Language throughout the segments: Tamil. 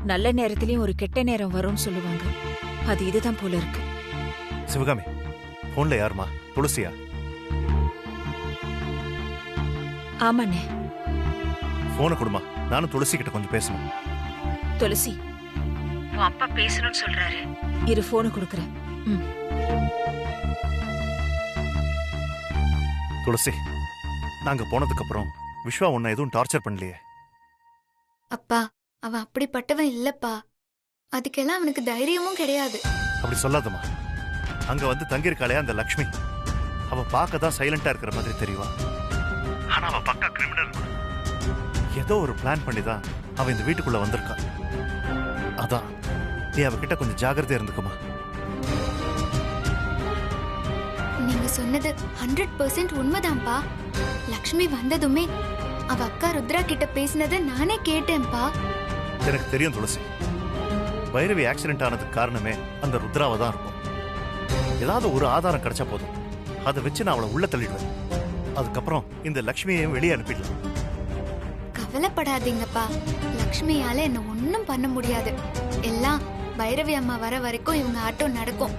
நல்ல நேரத்திலயும் ஒரு கெட்ட நேரம் வரும்னு சொல்லுவாங்க. அது இதுதான் போல இருக்கு. சிவகாமி, போன்ல யாருமா? துளசியா? ஆமாண்ணே. போனை கொடுமா, நானும் துளசி கிட்ட கொஞ்சம் பேசணும். துளசி, உன் அப்பா பேசணும்னு சொல்றாரு. இரு, போனை கொடுக்கறேன். துளசி, நாங்க போனதுக்கு அப்புறம் விஸ்வா உன்னை எதுவும் டார்ச்சர் பண்ணலையே? அப்பா, அவன் அப்படிப்பட்டவன் இல்லப்பா. அதுக்கெல்லாம் அவனுக்கு தைரியமும் கிடையாது. அப்படி சொல்லாதம்மா. அங்க வந்து தங்கியிருக்காளே அந்த லக்ஷ்மி, அவ பார்க்க தான் சைலண்டா இருக்கிற மாதிரி தெரியுவா. ஆனா அவ பக்கா கிரிமினல். ஏதோ ஒரு பிளான் பண்ணி தான் அவ இந்த வீட்டுக்குள்ள வந்திருக்கா. அதான் நீ அவகிட்ட கொஞ்சம் ஜாகிரதையா இருந்துக்குமா. நீங்க சொன்னது 100% உண்மைதான்ப்பா. லக்ஷ்மி வந்ததுமே அவ அக்கா ருத்ரா கிட்ட பேசினதை நானே கேட்டேன்ப்பா. எனக்கு தெரியும் துளசி, பைரவி ஆக்சிடென்ட் ஆனதுக்கு காரணமே அந்த ருத்ராவை தான் இருக்கும். ஏதாவது ஒரு ஆதாரம் கிடைச்சா போதும், அதை வச்சு நான் அவளை உள்ள தள்ளிடுவேன். அதுக்கப்புறம் இந்த லக்ஷ்மியையும் வெளியே அனுப்பிடலாம். கவலைப்படாதீங்கப்பா, லக்ஷ்மியால என்ன ஒன்னும் பண்ண முடியாது. எல்லாம் பைரவி அம்மா வர வரைக்கும் இவங்க ஆட்டம் நடக்கும்.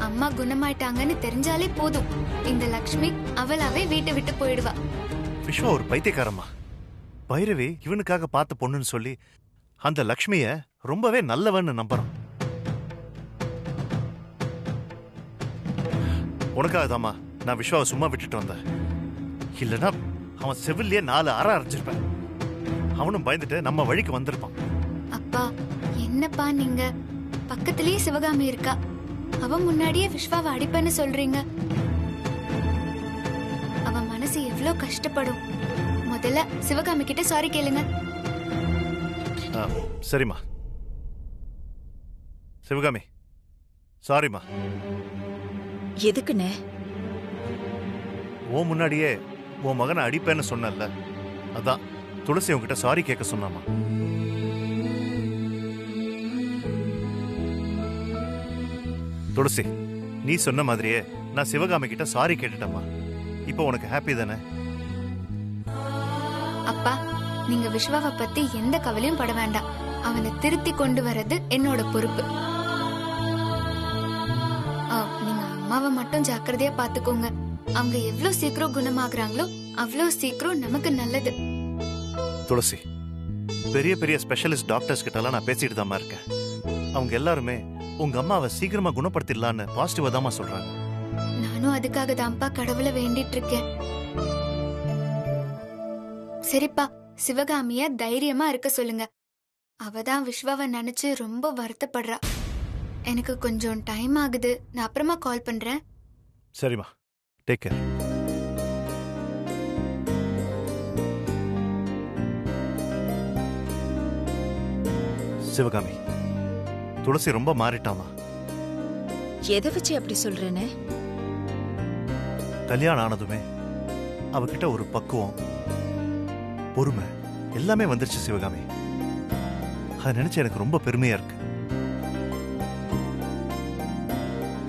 அம்மா குணமாயிட்டாங்கன்னு தெரிஞ்சாலே போதும், இந்த லக்ஷ்மி அவளாவே வீட்டை விட்டு போயிடுவா. விஸ்வா ஒரு பைத்தியக்காரம்மா. பைரவி இவனுக்காக பார்த்த பொண்ணுன்னு சொல்லி அந்த லக்ஷ்மிய ரொம்பவே நல்லவன்னு நம்புறான். உனக்காக தாமா நான் விஸ்வாவை சும்மா விட்டுட்டு வந்தேன். இல்லைன்னா அவன் செவிலியே 4 அறை அரைஞ்சிருப்பேன். அவனும் பயந்துட்டு நம்ம வழிக்கு வந்திருப்பான். அப்பா, என்னப்பா நீங்க? பக்கத்திலேயே சிவகாமி இருக்கா, அவ முன்னாடியே விஸ்வாவை அடிப்பேன்னு சொல்றீங்க. அவ மனசு எவ்வளவு கஷ்டப்படும். முதல்ல சிவகாமி கிட்ட சாரி கேளுங்க. சரிம்மா. சிவகாமி, சாரிம்மா. எதுக்குண்ணே? ஓ முன்னாடியே உன் மகனை அடிப்பேன்னு சொன்னல, அதான் துளசி உன்கிட்ட சாரி கேட்க சொன்னாமா. துளசி, நீ சொன்ன மாதிரியே நான் சிவகாமி கிட்ட சாரி கேட்டுட்டேம்மா. இப்போ உனக்கு ஹாப்பி தானே? அப்பா, நீங்க விஸ்வாவை பத்தி எந்த கவலையும் பட வேண்டாம். அவனை திருத்தி கொண்டு வர்றது என்னோட பொறுப்பு. நீங்க அம்மாவை மட்டும் ஜாக்கிரதையா பாத்துக்கோங்க. அவங்க எவ்வளவு சீக்கிரம் குணமாகறாங்களோ அவ்வளவு சீக்கிரம் நமக்கு நல்லது. துளசி, பெரிய பெரிய ஸ்பெஷலிஸ்ட் டாக்டர்ஸ் கிட்ட எல்லாம் நான் பேசிட்டு தான் இருக்கேன். அவங்க எல்லாருமே உங்க அம்மாவை சீக்கிரமா குணப்படுத்திடலான்னு பாசிட்டிவா தான் சொல்றாங்க. நானும் அதுக்காக தான்ப்பா கடவுளை வேண்டிட்டு இருக்கேன். சரிப்பா, சிவகாமிய தைரியமா இருக்க சொல்லுங்க. அவதான் விஸ்வாவை நினைச்சு ரொம்ப வருத்தப்படுறா. எனக்கு கொஞ்சம் டைம் ஆகுது, நான் அப்புறமா கால் பண்றேன். சரிம்மா, டேக் கேர். சிவகாமி, துளசி ரொம்ப மாறிட்டாமா. எதை வச்சு அப்படி சொல்றேன்னு? கல்யாணம் ஆனதுமே அவகிட்ட ஒரு பக்குவம், பொறுமை எல்லாமே வந்துருச்சு சிவகாமி. அதை நினைச்சு எனக்கு ரொம்ப பெருமையா இருக்கு.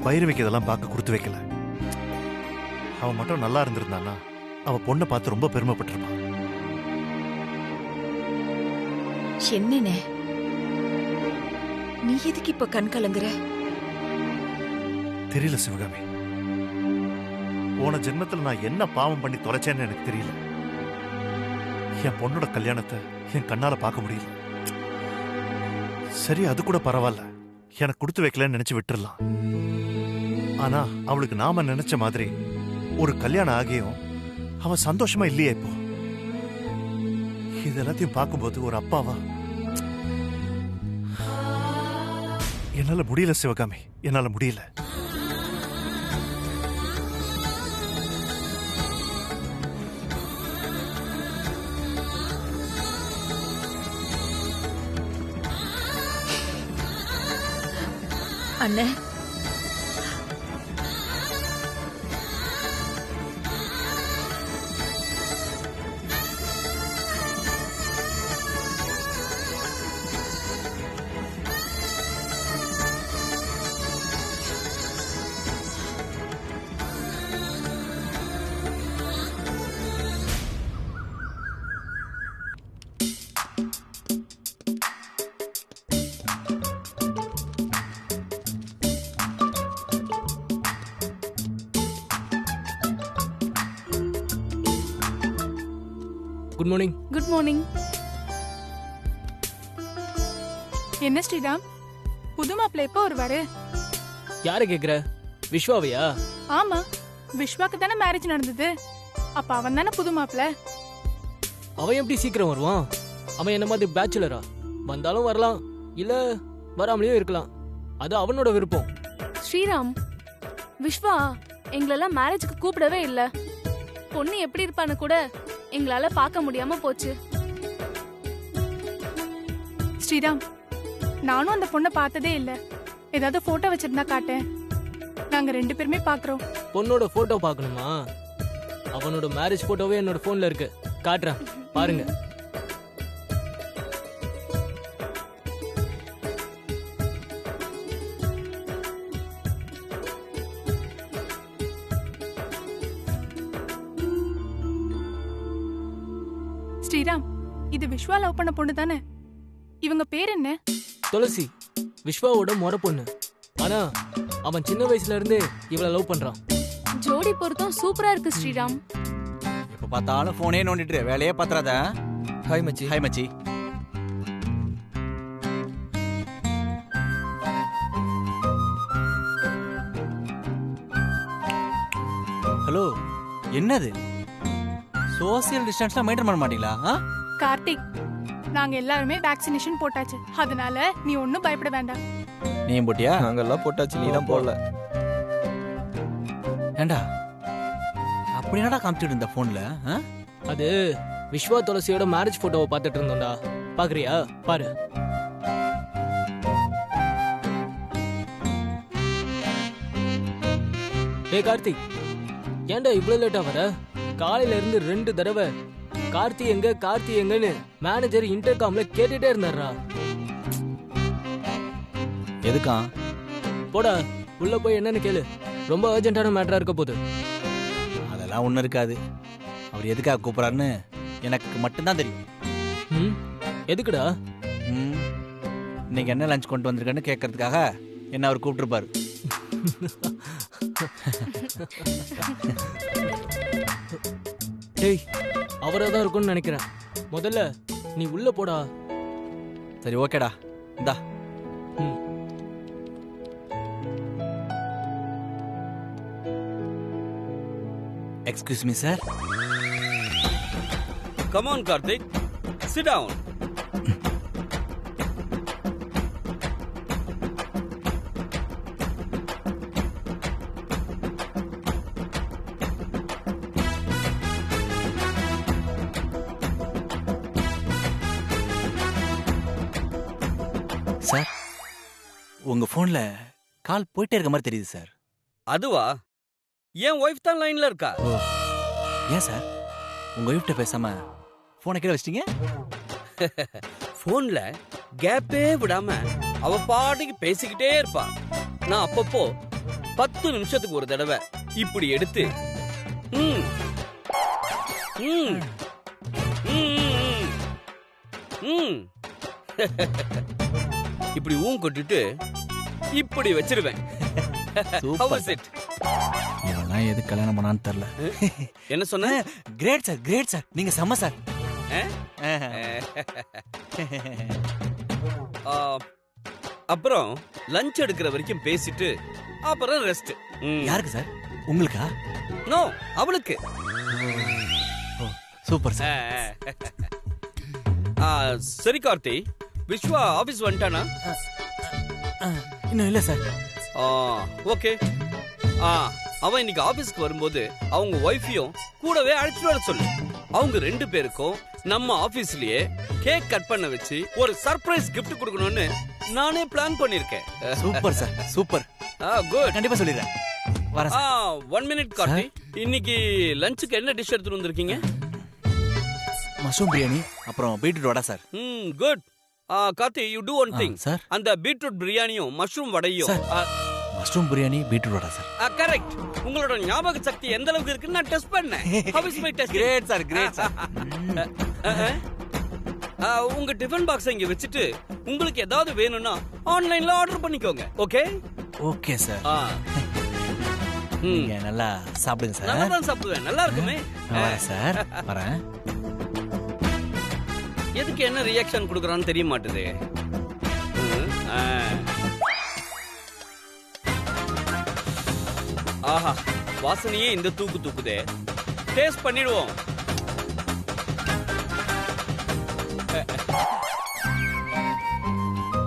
பைரவிக்கு இதெல்லாம் பார்க்க கொடுத்து வைக்கல. அவ மட்டும் நல்லா இருந்திருந்தானா அவ பொண்ணை பார்த்து ரொம்ப பெருமைப்பட்டிருப்பான். என்னண்ணே, நீ எதுக்கு இப்ப கண் கலங்குற? தெரியல சிவகாமி, போன ஜென்மத்தில் நான் என்ன பாவம் பண்ணி தொலைச்சேன்னு எனக்கு தெரியல. என் பொண்ணோட கல்யாணத்தை என் கண்ணால பார்க்க முடியல. சரி, அது கூட பரவாயில்ல, எனக்கு கொடுத்து வைக்கலன்னு நினைச்சு விட்டுறலாம். ஆனா அவளுக்கு நாம நினைச்ச மாதிரி ஒரு கல்யாணம் ஆகியும் அவ சந்தோஷமா இல்லையே. இப்போ இது எல்லாத்தையும் பார்க்கும்போது ஒரு அப்பாவா என்னால முடியல சிவகாமி, என்னால முடியல. அண்ணே, குட் மார்னிங். Good morning. என்ன ஸ்ரீராம், புது மாப்பிள்ளை எப்போ வருவாரு? யாரை கேக்குற? விஸ்வாவையா? ஆமா, விஸ்வாக்கு தானே மேரேஜ் நடந்தது. அப்ப அவன் தானே புது மாப்பிள்ளை. அவன் எப்படி சீக்கிரம் வருவான்? அவன் என்ன மாதிரி பேச்சுலரா? வந்தாலும் வரலாம், இல்ல வராமலேயும் இருக்கலாம். அது அவனோட விருப்பம். ஸ்ரீராம், விஸ்வா எங்களெல்லாம் மேரேஜுக்கு கூப்பிடவே இல்ல. பொண்ணு எப்படி இருப்பான்னு கூட எங்களால பார்க்க முடியாம போச்சு. ஸ்ரீராம், நானும் அந்த பொண்ணை பார்த்ததே இல்ல. ஏதாவது போட்டோ வச்சிருந்தா காட்டேன். நாங்க 2 பேருமே பாக்குறோம். பொண்ணோட போட்டோ பார்க்கணுமா? அவனோட மேரேஜ் போட்டோவே என்னோட போன்ல இருக்கு, காட்டுறேன் பாருங்க. ஸ்ரீராம், இது விஸ்வா லவ் பண்ண பொண்ணு தானே? இவங்க பேர் என்ன? துளசி, விஸ்வாவோட முறை பொண்ணு. ஆனா அவன் சின்ன வயசுல இருந்தே இவளை லவ் பண்றான். ஜோடி பொருத்தம் சூப்பரா இருக்கு ஸ்ரீராம். எப்ப பார்த்தாலும் போனே நோண்டிட்டு வேலையே பாத்துறாத. ஹாய் மச்சி. ஹாய் மச்சி. ஹலோ, என்னது சோசியல் டிஸ்டன்ஸ்லாம் மெயின்டைன் பண்ண மாட்டீங்களா? கார்த்திக், நாங்க எல்லாருமே வேக்சினேஷன் போட்டாச்சு. அதனால நீ ஒன்னும் பயப்பட வேண்டாம். நீயும் போட்டியா? நாங்கெல்லாம் போட்டாச்சு, நீ தான் போடல. ஏண்டா அப்படி என்னடா காமிச்சிட்டு இருந்த போன்ல? அது விஸ்வா துளசியோட மேரேஜ் போட்டோவை பார்த்துட்டு இருந்தோம்டா. பாக்குறியா? பாரு. ஏ கார்த்திக், ஏன்டா இவ்வளவு லேட்டா வர? காலையில இருந்து 2 தடவை கார்த்தி எங்க கார்த்தி எங்கன்னு மேனேஜர் இன்டர்காம்ல கேட்டுட்டே இருந்தாரா. எதுக்கா? போடா உள்ள போய் என்னன்னு கேளு. ரொம்ப அர்ஜென்ட்டான மேட்டரா இருக்க போகுது. அதெல்லாம் ஒண்ணும் இருக்காது. அவர் எதுக்காக கூப்பிடறாருன்னு எனக்கு மட்டும்தான் தெரியும். எதுக்குடா? இன்னைக்கு என்ன லஞ்ச் கொண்டு வந்திருக்கேன்னு கேட்கறதுக்காக என்ன அவர் கூப்பிட்டுருப்பாரு. டேய், அவரா தான் இருக்கும்னு நினைக்கிறேன். முதல்ல நீ உள்ள போடா. சரி, ஓகேடா, இந்தா. Excuse me, sir. Come on, Karthik. Sit down. Sir, உங்க போன்ல கால் போயிட்டே இருக்க மாதிரி தெரியுது சார். அதுவா? என் ஒய்ஃப் தான் லைன்ல இருக்கா. ஏன் சார் உங்க ஒய்ஃப்ட்ட பேசாம போனை கீழே வச்சிட்டீங்க? போன்ல கேப்பே விடாம அவ பாட்டுக்கு பேசிக்கிட்டே இருப்பா. நான் அப்பப்போ 10 நிமிஷத்துக்கு ஒரு தடவை இப்படி எடுத்து இப்படி கொட்டிட்டு இப்படி வச்சிருவேன். How is it? இவெல்லாம் எது கல்யாணம் பண்ணான்னு தெரியல. என்ன சொன்ன? கிரேட் சார், கிரேட் சார், நீங்க செம்ம சார். அப்புறம் லஞ்ச் எடுக்கிற வரைக்கும் பேசிட்டு அப்புறம் ரெஸ்ட். யாருக்கு சார்? உங்களுக்கா? நோ, அவளுக்கு. Super sir. சரி கார்த்தி, விஸ்வா ஆபீஸ் வந்துட்டானா? இன்னும் இல்ல சார். ஓகே. அவன் இன்னைக்கு ஆபீஸ்க்கு வரும்போது அவங்க ஒய்ஃபையும் கூடவே அழைச்சிட்டு வர சொல்லு. அவங்க 2 பேருக்கும் நம்ம ஆபீஸ்லயே கேக் கட் பண்ண வச்சு ஒரு சர்ப்ரைஸ் கிஃப்ட் கொடுக்கணும்னு நானே பிளான் பண்ணிருக்கேன். Super sir, super. குட், கண்டிப்பா சொல்லிடுறேன். வரேன் சார். 1 மினிட் கார்த்தி, இன்னைக்கு லஞ்சுக்கு என்ன டிஷ் எடுத்துட்டு வந்திருக்கீங்க? மஷ்ரூம் பிரியாணி அப்புறம் beetroot vada sir. Good. Karthi, you do one thing. Sir, அந்த பீட்ரூட் பிரியாணியும் மஷ்ரூம் வடையும். Mushroom biryani beetroot vada sir. Correct. உங்களோட ஞாபக சக்தி எந்த அளவுக்கு இருக்குன்னு நான் டெஸ்ட் பண்ணேன். How is my test? Great sir, great sir. உங்க டிஃபன் பாக்ஸ் இங்க வச்சிட்டு உங்களுக்கு ஏதாவது வேணும்னா ஆன்லைன்ல ஆர்டர் பண்ணிக்கோங்க. ஓகே? Okay sir. நீங்க நல்லா சாப்பிடுங்க சார். நல்லா தான் சாப்பிடுவேன். நல்லா இருக்குமே. வரேன் சார், வரேன். எதுக்கு என்ன ரியாக்ஷன் கொடுக்குறான்னு தெரிய மாட்டுது. ஆஹா, வாசனையே இந்த தூக்கு தூக்குதே. டேஸ்ட் பண்ணிடுவோம்.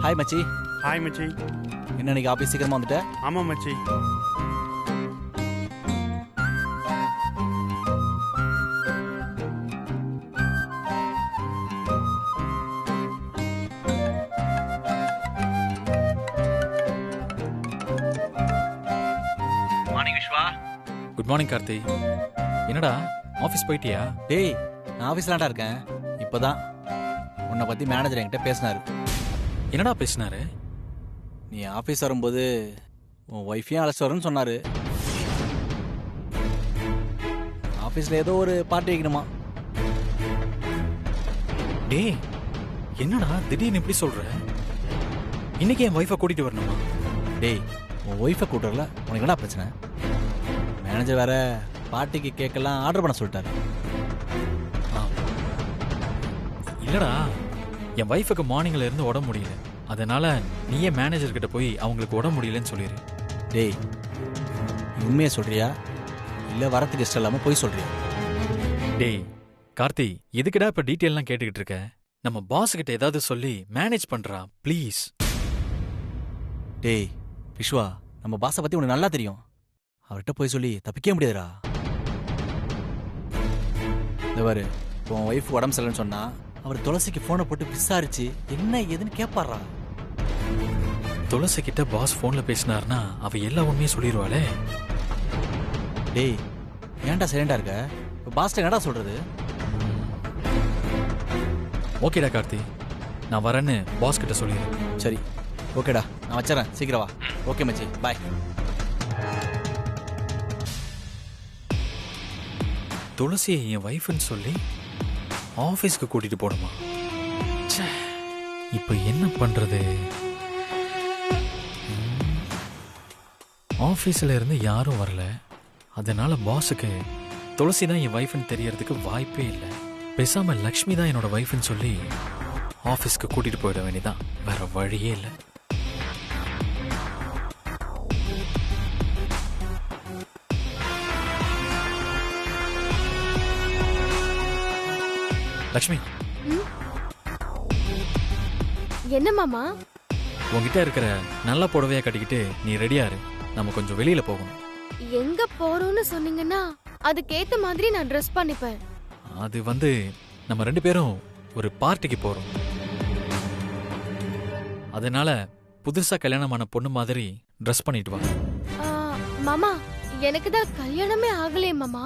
ஹாய் மச்சி. ஹாய் மச்சி. என்ன இன்னைக்கு ஆபீஸ் சீக்கிரமா வந்துட்ட? ஆமா மச்சி. Good morning Karthi. என்னடா ஆஃபீஸ் போயிட்டியா? டேய், நான் ஆஃபீஸ்லாண்டா இருக்கேன். இப்போதான் உன்னை பத்தி மேனேஜர் என்கிட்ட பேசினாரு. என்னடா பேசினாரு? நீ ஆஃபீஸ் வரும்போது உன் ஒய்ஃபையும் அழைச்சி வரேன்னு சொன்னாரு. ஆஃபீஸில் ஏதோ ஒரு பார்ட்டி வைக்கணுமா. டேய், என்னடா திடீர்னு இப்படி சொல்ற? இன்னைக்கு என் ஒய்ஃபை கூட்டிட்டு வரணுமா? டேய், உன் ஒய்ஃபை கூட்டுறல, உனக்கு என்ன பிரச்சனை? மேனேஜர் வேற பார்ட்டிக்கு கேக்கெல்லாம் ஆர்டர் பண்ண சொல்லிட்டாரு. இல்லடா, என் ஒய்ஃபுக்கு மார்னிங்ல இருந்து உடம்பு முடியல. அதனால நீயே மேனேஜர் கிட்ட போய் அவங்களுக்கு உடம்பு முடியலன்னு சொல்லிடு. டேய், நீ உண்மையை சொல்றியா இல்ல வரத்துக்கு இஷ்டம் இல்லாம போய் சொல்றியா? டேய் கார்த்தி, எதுக்குடா இப்ப டீட்டெயில்லாம் கேட்டுக்கிட்டு இருக்க? நம்ம பாஸ் கிட்ட ஏதாவது சொல்லி மேனேஜ் பண்றா ப்ளீஸ். டேய் விஸ்வா, நம்ம பாஸை பத்தி உனக்கு நல்லா தெரியும். அவர்கிட்ட போய் சொல்லி தப்பிக்க முடியாதுடா. இந்த பாரு, உன் ஒய்ஃப் உடம்பு சரியில்லைன்னு சொன்னா அவர் துளசிக்கு போனை போட்டு விசாரிச்சு என்ன ஏதுன்னு கேட்பாரா. துளசி கிட்ட பாஸ் போன்ல பேசினார்னா அவ எல்லா உண்மையும் சொல்லிடுவாளே. டேய், ஏன்டா சைலண்டா இருக்க? பாஸ்ட என்னடா சொல்றது? ஓகேடா கார்த்தி, நான் வரேன்னு பாஸ் கிட்ட சொல்லிடு. சரி, ஓகேடா, நான் வச்சுறேன். சீக்கிரம் வா. ஓகே மச்சி, பாய். துளசியை என் வைஃப்னு சொல்லி ஆஃபீஸ்க்கு கூட்டிட்டு போடுமா? இப்போ என்ன பண்றது? ஆஃபீஸில் இருந்து யாரும் வரல. அதனால பாஸுக்கு துளசி தான் என் வைஃப்னு தெரியறதுக்கு வாய்ப்பே இல்லை. பேசாம லக்ஷ்மி தான் என்னோட வைஃப்னு சொல்லி ஆஃபீஸ்க்கு கூட்டிட்டு போயிட வேண்டியதான். வேற வழியே இல்லை. லக்ஷ்மி, என்ன மாமா? உங்ககிட்ட இருக்கிற நல்ல புடவையா கட்டிக்கிட்டு நீ ரெடியா இரு. நம்ம கொஞ்சம் வெளியில போகணும். எங்க போறோம்னு சொன்னீங்கன்னா அதுக்கேத்த மாதிரி நான் ட்ரெஸ் பண்ணிப்பேன். அது வந்து நம்ம 2 பேரும் ஒரு பார்ட்டிக்கு போறோம். அதனால புதுசா கல்யாணமான பொண்ணு மாதிரி ட்ரெஸ் பண்ணிட்டு வா. மாமா, எனக்கு தான் கல்யாணமே ஆகலையே மாமா.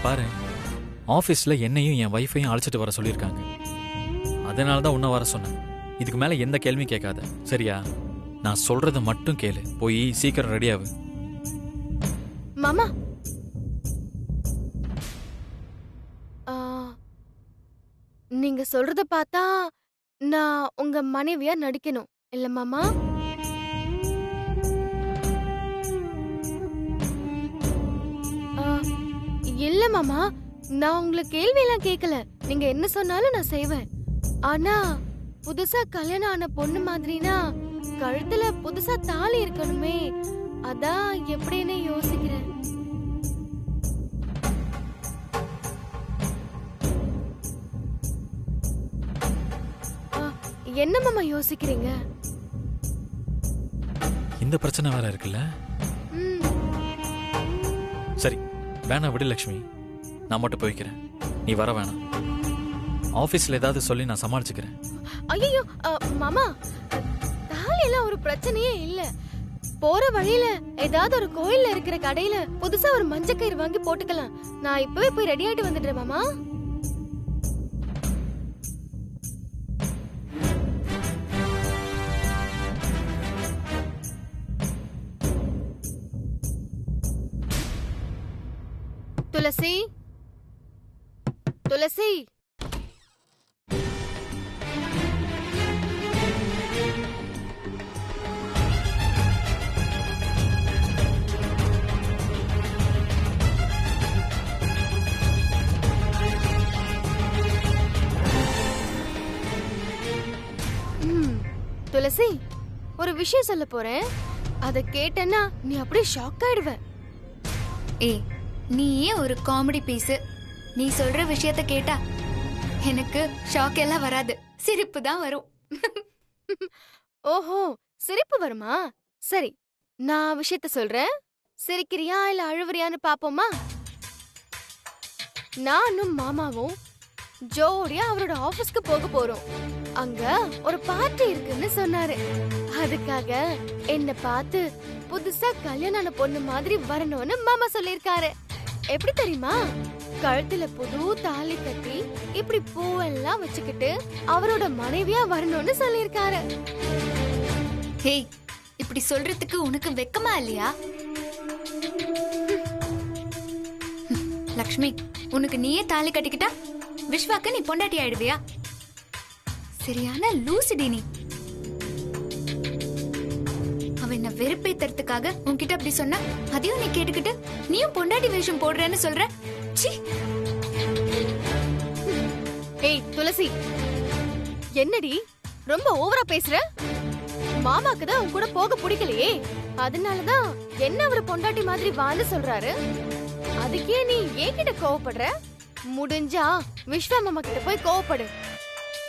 பாரு, ஆபீஸ்ல என்னையும் என் வைஃபையும் அழைச்சிட்டு வர சொல்லியிருக்காங்க. அதனால தான் உன்ன வர சொன்னேன். இதுக்கு மேல எந்த கேள்வியும் கேட்காத, சரியா? நான் சொல்றத மட்டும் கேளு. போய் சீக்கிரம் ரெடியாவு. மாமா, நீங்க சொல்றத பார்த்தா நான் உங்க மனைவியா நடிக்கணும் இல்ல மாமா? இல்ல மாமா, நான் உங்களுக்கு கேள்வி எல்லாம் கேட்கல. நீங்க என்ன சொன்னாலும் நான் செய்வேன். ஆனா புதுசா கல்யாணம் ஆன பொண்ணு மாதிரினா கழுத்துல புதுசா தாலி இருக்கணுமே, அதான் எப்படின்னு யோசிக்கிறேன். என்ன மாமா யோசிக்கிறீங்க? இந்த பிரச்சனை வேற இருக்குல்ல. சரி, வேணா விடு லக்ஷ்மி, நான் மட்டும் போய்க்கிறேன். நீ வர வேணாம். ஆபீஸ்ல ஏதாவது சொல்லி நான் சமாளிச்சுக்கிறேன். ஐயோ மாமா, தாலியெல்லாம் ஒரு பிரச்சனையே இல்ல. போற வழியில ஏதாவது ஒரு கோயில்ல இருக்கிற கடையில புதுசா ஒரு மஞ்சள் கயிறு வாங்கி போட்டுக்கலாம். நான் இப்பவே போய் ரெடி ஆயிட்டு வந்துடுறேன் மாமா. துளசி, துளசி, துளசி, ஒரு விஷயம் சொல்ல போறேன். அத கேட்டேன்னா நீ அப்படியே ஷாக் ஆயிடுவ. ஏய், நீயே ஒரு காமெடி பீஸ். நீ சொல்ற விஷயத்த கேட்டா எனக்கு ஷாக் எல்லாம் வராது, சிரிப்பு தான் வரும். ஓஹோ, சிரிப்பு வருமா? சரி, நான் விஷயத்த சொல்றேன். சிரிக்கிறியா இல்ல அழுவுறியான்னு பாப்போமா? நானும் மாமாவும் ஜோடியா அவரோட ஆபீஸ்க்கு போக போறோம். அங்க ஒரு பார்ட்டி இருக்குன்னு சொன்னாரு. அதுக்காக என்ன பார்த்து புதுசா கல்யாணம் ஆன பொண்ணு மாதிரி வரணும்னு மாமா சொல்லிருக்காரு. எப்படி தெரியுமா? கழுத்துல புது தாலி கட்டி இப்படி பூவெல்லாம் வச்சுக்கிட்டு அவரோட மனைவியா வரணும்னு சொல்லிருக்காரு. ஹேய், இப்படி சொல்றதுக்கு உனக்கு வெக்கமா இல்லையா? லக்ஷ்மி, உனக்கு நீயே தாலி கட்டிக்கிட்டா விஸ்வாக்கு நீ பொண்டாட்டி ஆயிடுவியா? சரியான லூசுடி நீ. அவன் என்ன வெறுப்பேத்துறதுக்காக உன்கிட்ட அப்படி சொன்னா அதையும் நீ கேட்டுக்கிட்டு நீயும் பொண்டாட்டி வேஷம் போடுறேன்னு சொல்ற. சீ. ஏய் துளசி, என்னடி ரொம்ப ஓவரா பேசுற? மாமாக்கு தான் உன் கூட போக பிடிக்கலையே, அதனாலதான் என்ன அவரு பொண்டாட்டி மாதிரி வான்னு சொல்றாரு. அதுக்கே நீ என்கிட்ட கோவப்படுற? முடிஞ்சா விஸ்வா மாமா கிட்ட போய் கோவப்படு.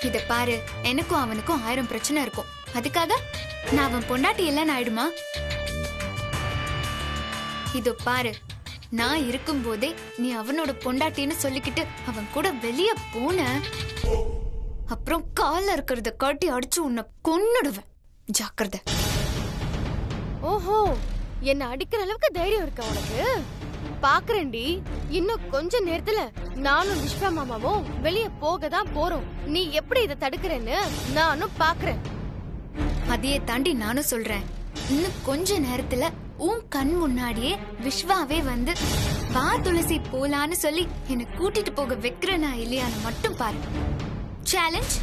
இத பாரு, எனக்கும் அவனுக்கும் 1000 பிரச்சனை இருக்கும். அதுக்காக நான் அவன் பொண்டாட்டி இல்லைன்னு ஆயிடுமா? இதோ பாரு, நான் இருக்கும் போதே நீ அவனோட பொண்டாட்டின்னு சொல்லிக்கிட்டு அவன் கூட வெளிய போன அப்புறம் கால்ல இருக்கிறத காட்டி அடிச்சு உன்னை கொன்னுடுவேன். ஜாக்கிரதை. ஓஹோ, என்ன அடிக்கிற அளவுக்கு தைரியம் இருக்கா உனக்கு? பாக்குறேன்டி, இன்னும் கொஞ்ச நேரத்துல நானும் விஸ்வா மாமாவும் வெளிய போக தான் போறோம். நீ எப்படி இதை தடுக்கிறேன்னு நானும் பாக்குறேன். அதையே தாண்டி நானும் சொல்றேன், இன்னும் கொஞ்ச நேரத்துல உன் கண் முன்னாடியே விஸ்வாவே வந்து வா துளசி போலான்னு சொல்லி என்னை கூட்டிட்டு போக வைக்கிறேனா இல்லையான்னு மட்டும் பாரு. சேலஞ்ச்.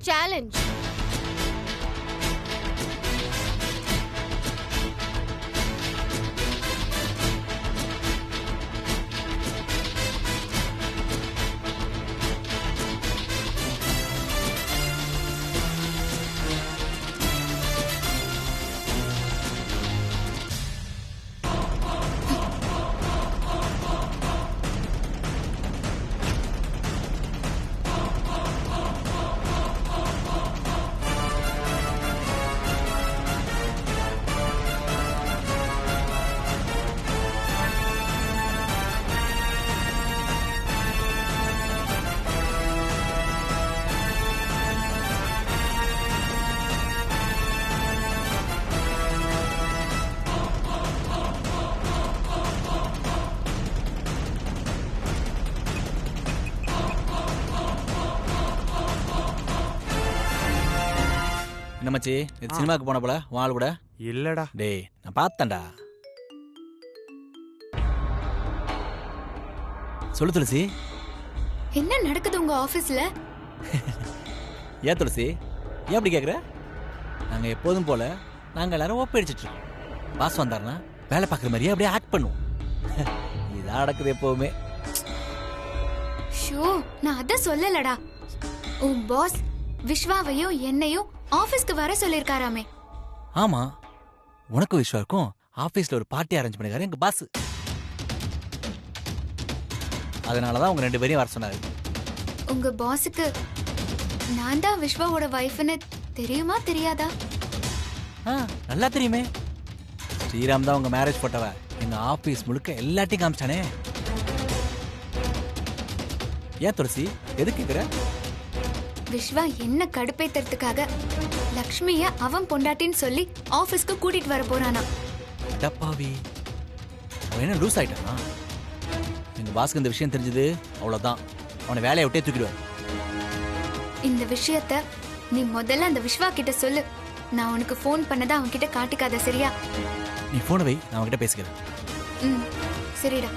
சேலஞ்ச். என்ன மச்சி, இது சினிமாக்கு போன போல உன் கூட? இல்லடா. டேய், நான் பார்த்தேன்டா. சொல்லு துளசி. என்ன நடக்குது உங்க ஆபீஸ்ல? ஏன் துளசி, ஏன் அப்படி கேக்குற? நாங்க எப்போதும் போல நாங்க எல்லாரும் ஓப்பி அடிச்சிட்டு இருக்கோம். பாஸ் வந்தாருன்னா வேலை பார்க்குற மாதிரியே அப்படியே ஆக்ட் பண்ணுவோம். இதான் நடக்குது எப்பவுமே. ஷோ, நான் அத சொல்லலடா. உன் பாஸ் விஸ்வாவையும் என்னையும் ஆபீஸ்க்கு வர சொல்லிருக்காராமே. ஆமா, உனக்கு விஸ்வாருக்கும் ஆபீஸ்ல ஒரு பார்ட்டி அரேஞ்ச் பண்ணிருக்காரு எங்க பாஸ். அதனாலதான் உங்க 2 பேரையும் வர சொன்னாரு. உங்க பாஸுக்கு நான் தான் விஸ்வாவோட வைஃப்னு தெரியுமா தெரியாதா? நல்லா தெரியுமே. ஸ்ரீராம் தான் உங்க மேரேஜ் போட்டவ. எங்க ஆபீஸ் முழுக்க எல்லாத்தையும் காமிச்சானே. ஏன் துளசி, எதுக்கு கேக்குற? விஸ்வா என்ன கடுப்பேத்துறதுக்காக லக்ஷ்மிய அவன் பொண்டாட்டின்னு சொல்லி ஆபீஸ்க்கு கூட்டிட்டு வர போறானா. டப்பாவி, அவன் என்ன லூஸ் ஆயிட்டானா? எங்க பாஸ்க்கு இந்த விஷயம் தெரிஞ்சது அவ்வளவுதான், அவனை வேலையை விட்டே தூக்கிடுவார். இந்த விஷயத்த நீ முதல்ல அந்த விஸ்வா கிட்ட சொல்லு. நான் உனக்கு ஃபோன் பண்ணதா அவன் கிட்ட காட்டிக்காத, சரியா? நீ போனை வை, நான் அவன்கிட்ட பேசிக்கிறேன். சரிடா.